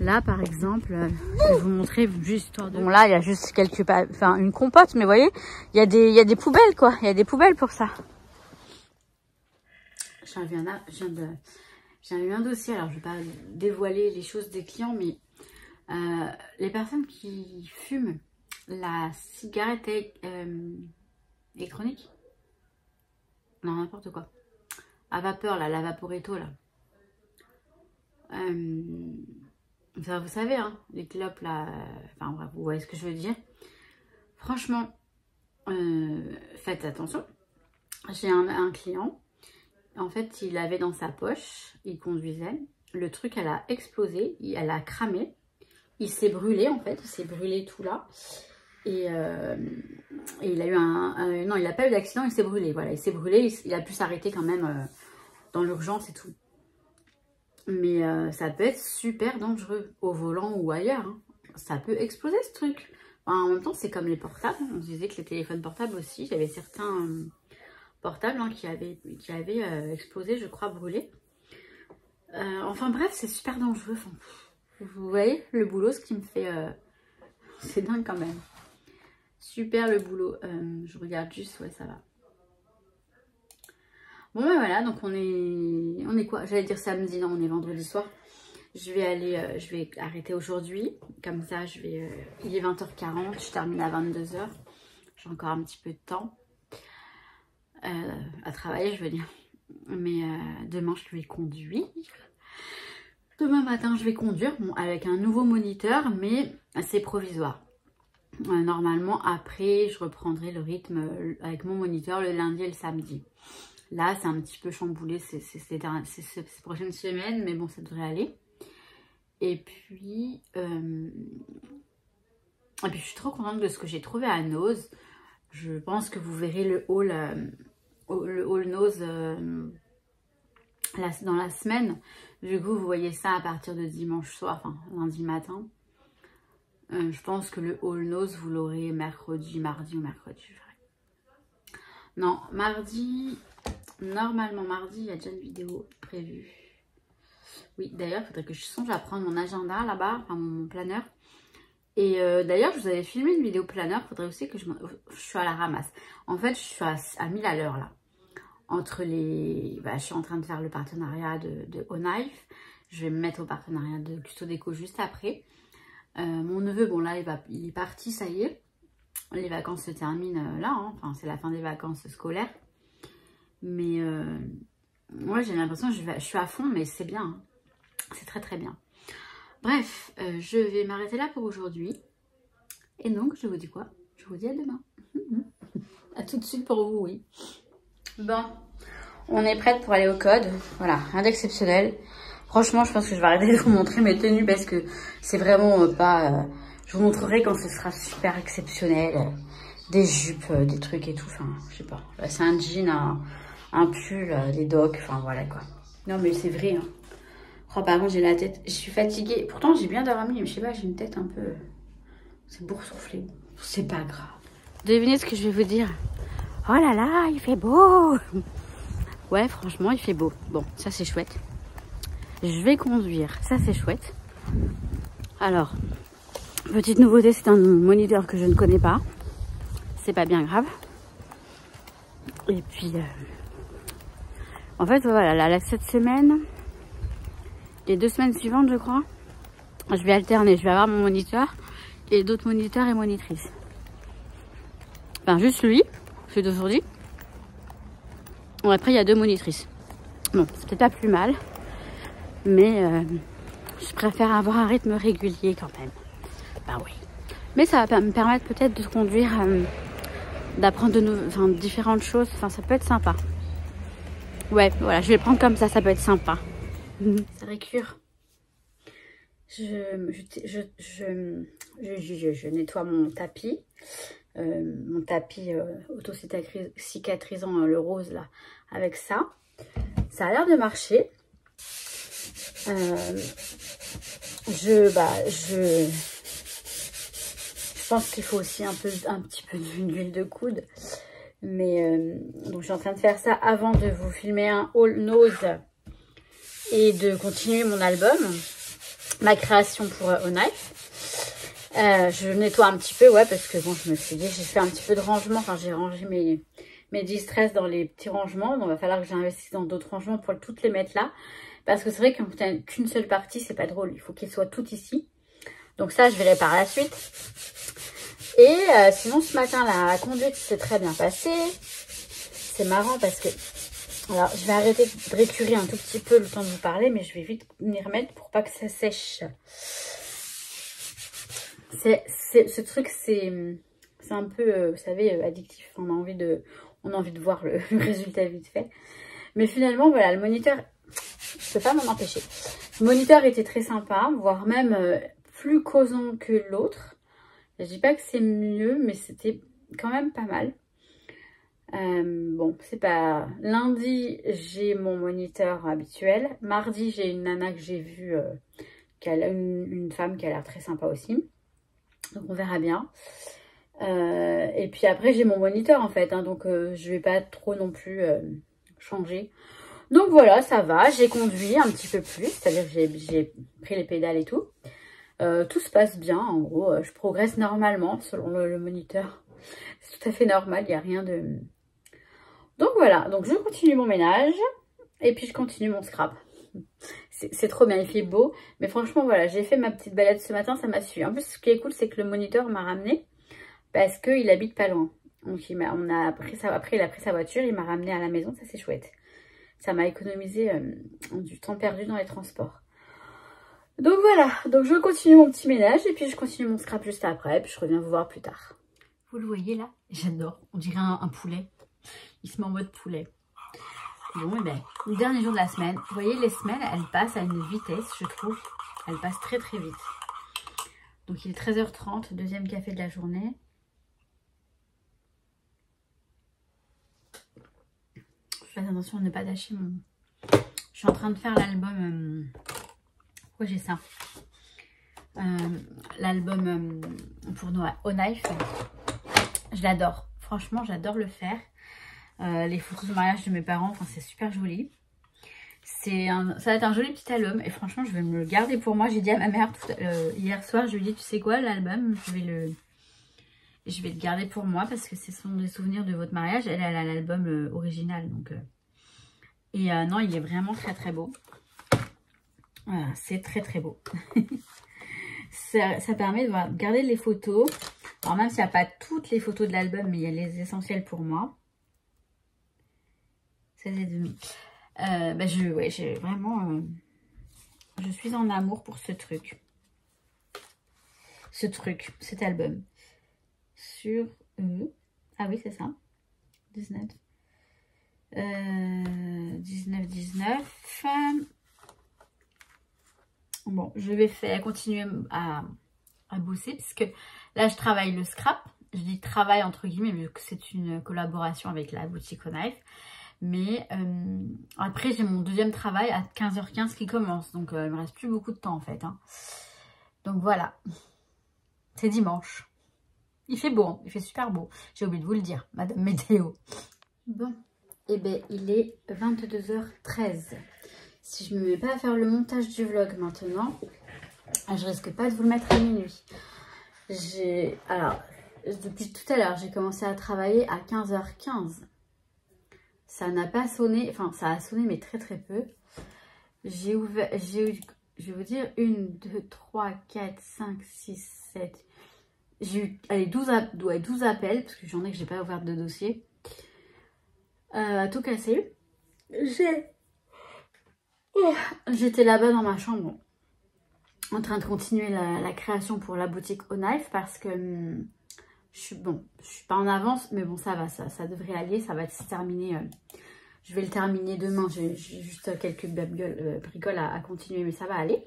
Là, par exemple, je vais vous montrer juste histoire de... Bon, là, il y a juste une compote, mais vous voyez, il y a des poubelles, quoi. Il y a des poubelles pour ça. J'ai eu un dossier, alors je ne vais pas dévoiler les choses des clients, mais les personnes qui fument la cigarette électronique, non, n'importe quoi, à vapeur, là, la Vaporetto, là. Ça, vous savez, hein, les clopes là, enfin bref, vous voyez ce que je veux dire. Franchement, faites attention. J'ai un client, en fait, il avait dans sa poche, il conduisait, le truc, elle a explosé, elle a cramé, il s'est brûlé en fait, il s'est brûlé tout là. Et il a eu non, il n'a pas eu d'accident, il s'est brûlé, voilà, il s'est brûlé, il a pu s'arrêter quand même dans l'urgence et tout. Mais ça peut être super dangereux au volant ou ailleurs. Hein. Ça peut exploser ce truc. Enfin, en même temps, c'est comme les portables. On se disait que les téléphones portables aussi, il y avait certains portables hein, qui avaient explosé, je crois, brûlé. Enfin bref, c'est super dangereux. Enfin, vous voyez le boulot, ce qui me fait... c'est dingue quand même. Super le boulot. Je regarde juste, ouais, ça va. Bon ben voilà, donc on est quoi? J'allais dire samedi, non, on est vendredi soir. Je vais arrêter aujourd'hui. Comme ça, il est 20h40, je termine à 22h. J'ai encore un petit peu de temps à travailler, je veux dire. Mais demain, je vais conduire. Demain matin, je vais conduire bon, avec un nouveau moniteur, mais c'est provisoire. Normalement, après, je reprendrai le rythme avec mon moniteur le lundi et le samedi. Là, c'est un petit peu chamboulé ces prochaines semaines, mais bon, ça devrait aller. Et puis, je suis trop contente de ce que j'ai trouvé à Noz. Je pense que vous verrez le haul Noz dans la semaine. Du coup, vous voyez ça à partir de dimanche soir, enfin lundi matin. Je pense que le haul Noz, vous l'aurez mardi ou mercredi. Non, mardi... Normalement, mardi, il y a déjà une vidéo prévue. Oui, d'ailleurs, il faudrait que je songe à prendre mon agenda là-bas, enfin mon planeur. Et d'ailleurs, je vous avais filmé une vidéo planeur. Il faudrait aussi que je suis à la ramasse. En fait, je suis à 1000 à l'heure là. Entre les... je suis en train de faire le partenariat de O-Knife. Je vais me mettre au partenariat de Custo Déco juste après. Mon neveu, bon là, il est parti, ça y est. Les vacances se terminent là. Hein. Enfin, c'est la fin des vacances scolaires. Mais moi j'ai l'impression que je suis à fond, mais c'est bien. Hein. C'est très très bien. Bref, je vais m'arrêter là pour aujourd'hui. Et donc, je vous dis quoi? Je vous dis à demain. À tout de suite pour vous, oui. Bon, on est prête pour aller au code. Voilà, rien d'exceptionnel. Franchement, je pense que je vais arrêter de vous montrer mes tenues parce que c'est vraiment pas... je vous montrerai quand ce sera super exceptionnel. Des jupes, des trucs et tout. Enfin, je sais pas. Là, c'est un jean, un pull, des docks. Enfin, voilà quoi. Non, mais c'est vrai. Hein. Oh, par contre, j'ai la tête... Je suis fatiguée. Pourtant, j'ai bien dormi. Mais je sais pas, j'ai une tête un peu... C'est boursouflé. C'est pas grave. Devinez ce que je vais vous dire. Oh là là, il fait beau. Ouais, franchement, il fait beau. Bon, ça, c'est chouette. Je vais conduire. Ça, c'est chouette. Alors, petite nouveauté, c'est un moniteur que je ne connais pas. C'est pas bien grave. Et puis, en fait, voilà, là, cette semaine, les 2 semaines suivantes, je crois, je vais alterner. Je vais avoir mon moniteur et d'autres moniteurs et monitrices. Enfin, juste lui, celui d'aujourd'hui. Bon, après, il y a 2 monitrices. Bon, c'est peut-être pas plus mal, mais je préfère avoir un rythme régulier quand même. Bah oui. Mais ça va me permettre peut-être de conduire, d'apprendre différentes choses. Enfin, ça peut être sympa. Ouais, voilà, je vais le prendre comme ça peut être sympa. Ça récure. Je nettoie mon tapis. Mon tapis auto-cicatrisant, le rose là, avec ça. Ça a l'air de marcher. Je pense qu'il faut aussi un petit peu d'huile de coude. Mais donc je suis en train de faire ça avant de vous filmer un haul nose et de continuer mon album, ma création pour Au Knife. Je nettoie un petit peu, ouais, parce que bon, je me suis dit, j'ai fait un petit peu de rangement. Enfin, j'ai rangé mes distress dans les petits rangements. Donc, il va falloir que j'investisse dans d'autres rangements pour toutes les mettre là. Parce que c'est vrai qu'une seule partie, c'est pas drôle. Il faut qu'elles soient toutes ici. Donc ça, je verrai par la suite. Et sinon, ce matin, la conduite s'est très bien passée. C'est marrant parce que... Alors, je vais arrêter de récurer un tout petit peu le temps de vous parler, mais je vais vite m'y remettre pour pas que ça sèche. Ce truc, c'est un peu, vous savez, addictif. On a envie de voir le résultat vite fait. Mais finalement, voilà, le moniteur, je peux pas m'en empêcher. Le moniteur était très sympa, voire même plus causant que l'autre. Je dis pas que c'est mieux, mais c'était quand même pas mal. Bon, c'est pas... Lundi, j'ai mon moniteur habituel. Mardi, j'ai une nana que j'ai vue, une femme qui a l'air très sympa aussi. Donc, on verra bien. Et puis après, j'ai mon moniteur, en fait. Hein, donc, je vais pas trop non plus changer. Donc, voilà, ça va. J'ai conduit un petit peu plus. C'est-à-dire que j'ai pris les pédales et tout. Tout se passe bien. En gros, je progresse normalement selon le moniteur. C'est tout à fait normal. Il n'y a rien de... Donc voilà, donc je continue mon ménage et puis je continue mon scrap. C'est trop bien, il fait beau. Mais franchement, voilà, j'ai fait ma petite balade ce matin, ça m'a suffi. En plus, ce qui est cool, c'est que le moniteur m'a ramené parce qu'il habite pas loin. Donc après, il a pris sa voiture, il m'a ramené à la maison, ça c'est chouette. Ça m'a économisé du temps perdu dans les transports. Donc voilà, donc je continue mon petit ménage et puis je continue mon scrap juste après. Et puis je reviens vous voir plus tard. Vous le voyez là? J'adore, on dirait un poulet. Il se met en mode poulet. Bon, et bien, le dernier jour de la semaine. Vous voyez, les semaines, elles passent à une vitesse, je trouve. Elles passent très très vite. Donc, il est 13h30, deuxième café de la journée. Faites attention à ne pas lâcher mon... Je suis en train de faire l'album... Pourquoi j'ai ça? L'album pour Noël, Au Knife. Je l'adore. Franchement, j'adore le faire. Les photos de mariage de mes parents, enfin, c'est super joli. Ça va être un joli petit album. Et franchement, je vais me le garder pour moi. J'ai dit à ma mère hier soir, je lui ai dit, tu sais quoi, l'album, je vais le garder pour moi parce que ce sont des souvenirs de votre mariage. Elle a l'album original. Donc, non, il est vraiment très très beau. Voilà, c'est très très beau. ça permet de garder les photos. Alors même s'il n'y a pas toutes les photos de l'album, mais il y a les essentiels pour moi. 16,5. J'ai vraiment... je suis en amour pour ce truc. Cet album. Sur... ah oui, c'est ça. 19. 19. Bon, je vais continuer à bosser parce que là, je travaille le scrap. Je dis travail entre guillemets, vu que c'est une collaboration avec la boutique Au Knife. Mais après, j'ai mon deuxième travail à 15h15 qui commence. Donc, il ne me reste plus beaucoup de temps en fait. Hein. Donc, voilà. C'est dimanche. Il fait beau, hein. Il fait super beau. J'ai oublié de vous le dire, Madame Météo. Bon, et bien, il est 22h13. Si je ne me mets pas à faire le montage du vlog maintenant, je risque pas de vous le mettre à minuit. Alors, depuis tout à l'heure, j'ai commencé à travailler à 15h15. Ça n'a pas sonné, enfin ça a sonné mais très très peu. J'ai ouvert, j'ai eu, je vais vous dire, 1, 2, 3, 4, 5, 6, 7. J'ai eu, allez, 12 appels, parce que j'en ai que j'ai pas ouvert de dossier. À tout casser. J'étais là-bas dans ma chambre, en train de continuer la création pour la boutique Au Knife, parce que je suis pas en avance, mais bon, ça va, ça devrait aller, ça va se terminer. Je vais le terminer demain, j'ai juste quelques bricoles à continuer, mais ça va aller.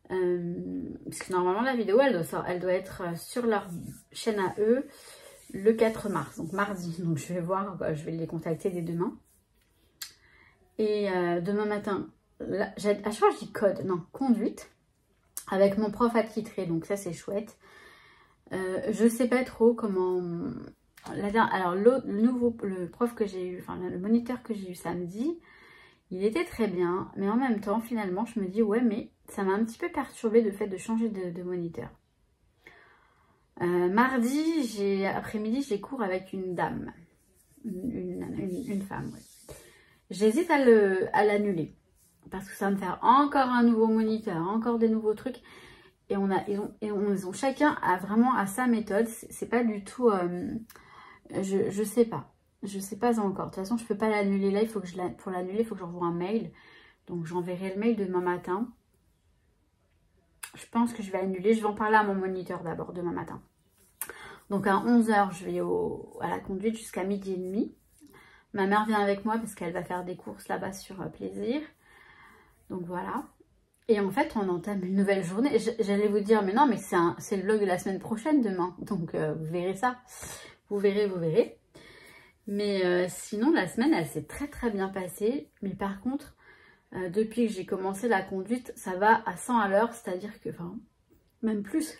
Parce que normalement, la vidéo, elle doit être sur leur chaîne à eux le 4 mars, donc mardi. Donc, je vais voir, je vais les contacter dès demain. Et demain matin, là, à chaque fois, je dis code, non, conduite, avec mon prof attitré, donc ça, c'est chouette. Je sais pas trop comment... Alors, le prof que j'ai eu, enfin, le moniteur que j'ai eu samedi, il était très bien, mais en même temps, finalement, je me dis, ouais, mais ça m'a un petit peu perturbée le fait de changer de moniteur. Mardi, après-midi, j'ai cours avec une dame, une femme, ouais. J'hésite à l'annuler, parce que ça va me faire encore un nouveau moniteur, encore des nouveaux trucs. Et ils ont chacun vraiment à sa méthode, c'est pas du tout... je sais pas. Je sais pas encore. De toute façon, je peux pas l'annuler là. Pour l'annuler, il faut que j'envoie un mail. Donc, j'enverrai le mail demain matin. Je pense que je vais annuler. Je vais en parler à mon moniteur d'abord demain matin. Donc, à 11 h, je vais à la conduite jusqu'à 12h30. Ma mère vient avec moi parce qu'elle va faire des courses là-bas sur Plaisir. Donc, voilà. Et en fait, on entame une nouvelle journée. J'allais vous dire, mais non, mais c'est le vlog de la semaine prochaine demain. Donc, vous verrez ça. Vous verrez, vous verrez. Mais sinon, la semaine, elle s'est très très bien passée. Mais par contre, depuis que j'ai commencé la conduite, ça va à 100 à l'heure. C'est-à-dire que, enfin, même plus.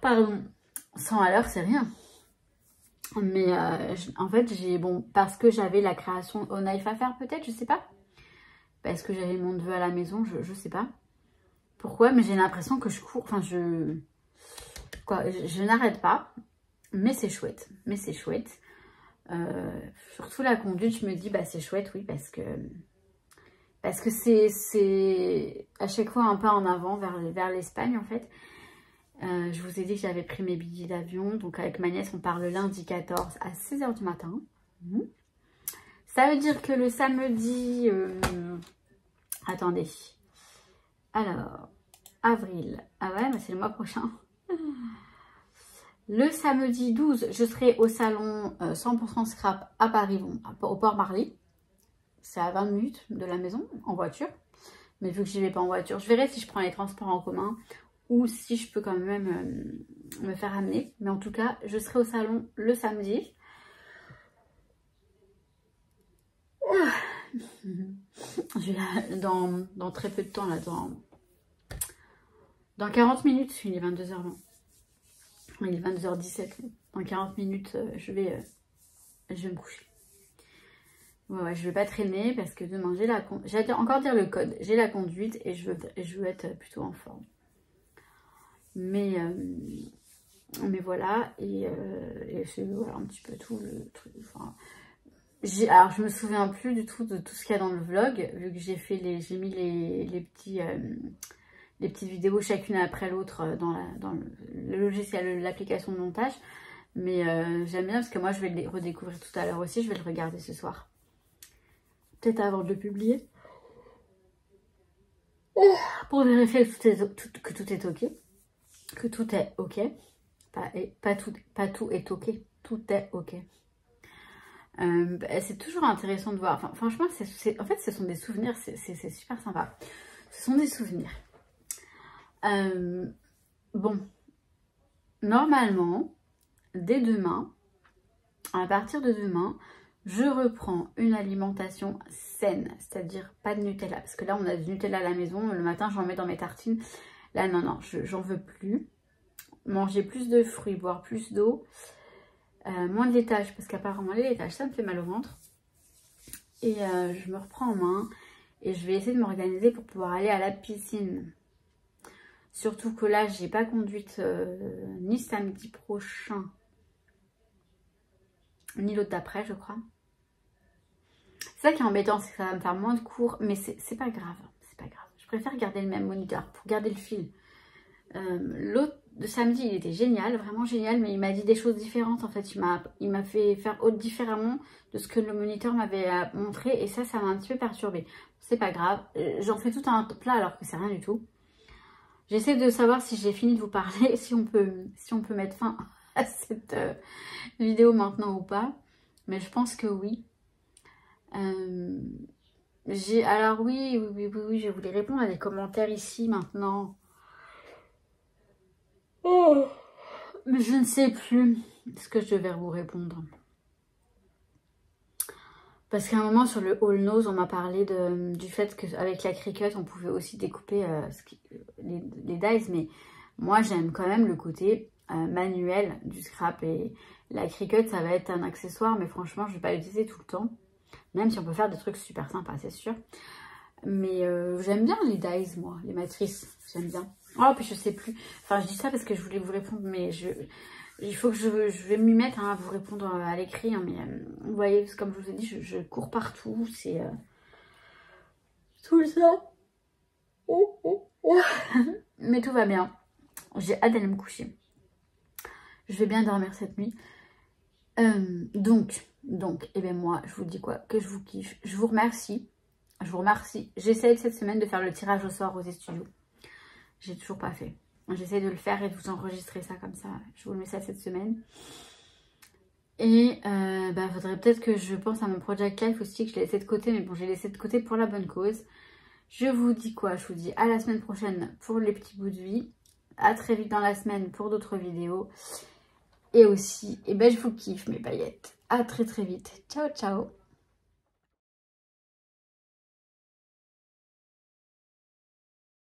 Pardon, 100 à l'heure, c'est rien. Mais en fait, parce que j'avais la création Au Knife à faire peut-être, je sais pas. Parce que j'avais mon neveu à la maison, je sais pas. Pourquoi, mais j'ai l'impression que je cours, enfin je n'arrête pas. Mais c'est chouette, surtout la conduite, je me dis, bah c'est chouette, oui, parce que c'est à chaque fois un pas en avant vers l'Espagne, en fait. Je vous ai dit que j'avais pris mes billets d'avion, donc avec ma nièce, on part le lundi 14 à 6 h du matin. Ça veut dire que le samedi, attendez, alors, avril, ah ouais, mais c'est le mois prochain. Le samedi 12, je serai au salon 100% Scrap à Paris, au Port Marly. C'est à 20 minutes de la maison, en voiture. Mais vu que j'y vais pas en voiture, je verrai si je prends les transports en commun ou si je peux quand même me faire amener. Mais en tout cas, je serai au salon le samedi. Dans très peu de temps, là, dans 40 minutes, il est 22h20. Il est 22h17. Dans 40 minutes, je vais me coucher. Ouais, je vais pas traîner parce que demain, j'allais encore dire le code. J'ai la conduite et je veux être plutôt en forme. Mais voilà. Et c'est voilà, un petit peu tout le truc. Enfin, alors, je me souviens plus du tout de tout ce qu'il y a dans le vlog. Vu que j'ai mis les petites vidéos chacune après l'autre dans le logiciel, l'application de montage. Mais j'aime bien parce que moi je vais le redécouvrir tout à l'heure aussi. Je vais le regarder ce soir. Peut-être avant de le publier. Pour vérifier que tout est ok. Que tout est ok. Pas tout est ok. Tout est ok. C'est toujours intéressant de voir. Enfin, franchement, en fait, ce sont des souvenirs. C'est super sympa. Ce sont des souvenirs. Bon, normalement, dès demain, à partir de demain, je reprends une alimentation saine, c'est-à-dire pas de Nutella, parce que là on a du Nutella à la maison, le matin j'en mets dans mes tartines, là non, j'en veux plus. Manger plus de fruits, boire plus d'eau, moins de laitage, parce qu'apparemment les laitages ça me fait mal au ventre. Et je me reprends en main et je vais essayer de m'organiser pour pouvoir aller à la piscine. Surtout que là, j'ai pas conduite ni samedi prochain, ni l'autre d'après, je crois. C'est ça qui est embêtant, c'est que ça va me faire moins de cours, mais c'est pas grave, c'est pas grave. Je préfère garder le même moniteur pour garder le fil. L'autre de samedi, il était génial, vraiment génial, mais il m'a dit des choses différentes en fait. Il m'a fait faire différemment de ce que le moniteur m'avait montré, et ça m'a un petit peu perturbée. C'est pas grave, j'en fais tout un plat alors que c'est rien du tout. J'essaie de savoir si j'ai fini de vous parler, si on peut mettre fin à cette vidéo maintenant ou pas, mais je pense que oui. Alors oui, je voulais répondre à des commentaires ici maintenant. Oh, mais je ne sais plus ce que je vais vous répondre. Parce qu'à un moment sur le All Nose, on m'a parlé du fait qu'avec la Cricut, on pouvait aussi découper les dies. Mais moi, j'aime quand même le côté manuel du scrap. Et la Cricut, ça va être un accessoire, mais franchement, je ne vais pas l'utiliser tout le temps. Même si on peut faire des trucs super sympas, c'est sûr. Mais j'aime bien les dies, moi, les matrices, j'aime bien. Oh, puis je sais plus. Enfin, je dis ça parce que je voulais vous répondre, mais il faut que je vais m'y mettre à vous répondre à l'écrit. Hein, mais vous voyez, comme je vous ai dit, je cours partout. C'est tout ça. Mais tout va bien. J'ai hâte d'aller me coucher. Je vais bien dormir cette nuit. Donc, eh bien moi, je vous dis quoi? Que je vous kiffe. Je vous remercie. J'essaie cette semaine de faire le tirage au sort aux studios. J'ai toujours pas fait. J'essaie de le faire et de vous enregistrer ça comme ça. Je vous le mets ça cette semaine. Et faudrait peut-être que je pense à mon Project Life aussi, que je l'ai laissé de côté. Mais bon, j'ai laissé de côté pour la bonne cause. Je vous dis quoi? Je vous dis à la semaine prochaine pour les petits bouts de vie. À très vite dans la semaine pour d'autres vidéos. Et aussi, je vous kiffe mes paillettes. À très vite. Ciao, ciao.